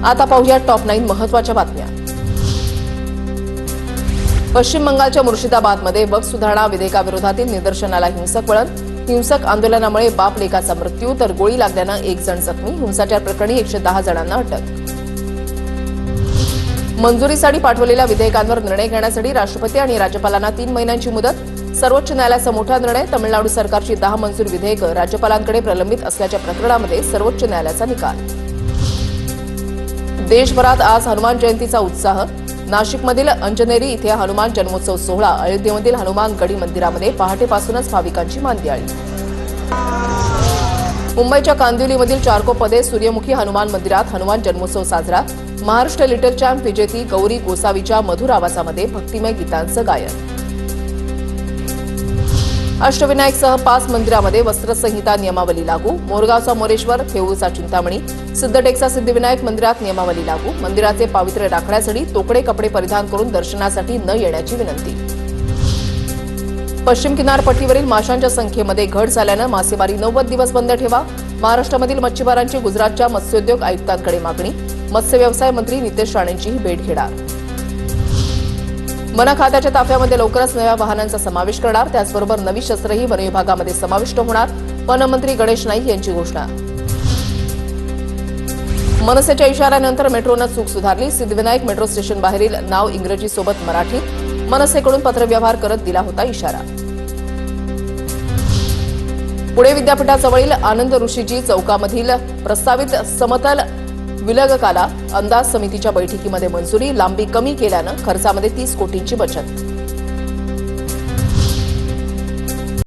आता पाहूया टॉप 9 महत्त्वाच्या बातम्या। पश्चिम बंगालच्या मुर्शिदाबादमध्ये वक्फ सुधारणा विधेयकाविरोधातील निदर्शनाला हिंसक वळण। हिंसक आंदोलनामुळे बाप लेकाचा मृत्यू तर गोळी लागल्यानं एक जण जखमी। हिंसाचार प्रकरणी 110 जणांना अटक। मंजुरीसाठी पाठवलेल्या विधेयकांवर निर्णय घेण्यासाठी राष्ट्रपती आणि राज्यपालांना 3 महिन्यांची मुदत। सर्वोच्च न्यायालयाचा मोठा निर्णय। तमिळनाडू सरकारची 10 मंजूर विधेयकं राज्यपालांकडे प्रलंबित असल्याच्या प्रकरणामध्ये सर्वोच्च न्यायालयाचा निकाल। देशभरात आज हनुमान जयंतीचा उत्साह। नाशिकमधील अंजनेरी इथे हनुमान जन्मोत्सव सोहळा। अयोध्येमधील हनुमान गढी मंदिरामध्ये पहाटेपासूनच भाविकांची मांदियाळी। मुंबईच्या कांदिवलीमधील चारकोपमध्ये सूर्यमुखी हनुमान मंदिरात हनुमान जन्मोत्सव साजरा। महाराष्ट्र लिटल चॅम्प विजेती गौरी गोसावीच्या मधुर आवाजामध्ये भक्तिमय गीतांचं गायन। अष्टविनायकसह 5 मंदिरामध्ये वस्त्रसंहिता नियमावली लागू। मोरगावचा मोरेश्वर, थेऊरचा चिंतामणी, सिद्धटेकचा सिद्धिविनायक मंदिरात नियमावली लागू। मंदिराचे पावित्र्य राखण्यासाठी तोकडे कपडे परिधान करून दर्शनासाठी न येण्याची विनंती। पश्चिम किनारपट्टीवरील माशांच्या संख्येमध्ये घट झाल्यानं मासेमारी 90 दिवस बंद ठेवा। महाराष्ट्रामधील मच्छीमारांची गुजरातच्या मत्स्योद्योग आयुक्तांकडे मागणी। मत्स्य व्यवसाय मंत्री नितेश राणेंचीही भेट घेणार। वन खात्याच्या ताफ्यामध्ये लवकरच नव्या वाहनांचा समावेश करणार। त्याचबरोबर नवी शस्त्रही वन विभागामध्ये समाविष्ट होणार। वनमंत्री गणेश नाईक यांची घोषणा। मनसेच्या इशाऱ्यानंतर मेट्रोनं चूक सुधारली। सिद्धिविनायक मेट्रो स्टेशन बाहेरील नाव इंग्रजीसोबत मराठी। मनसेकडून पत्रव्यवहार करत दिला होता इशारा। पुणे विद्यापीठाजवळील आनंद ऋषीजी चौकामधील प्रस्तावित समतल विलगकाला अंदाज समितीच्या बैठकीमध्ये मंजुरी। लांबी कमी केल्यानं खर्चामध्ये 30 कोटींची बचत।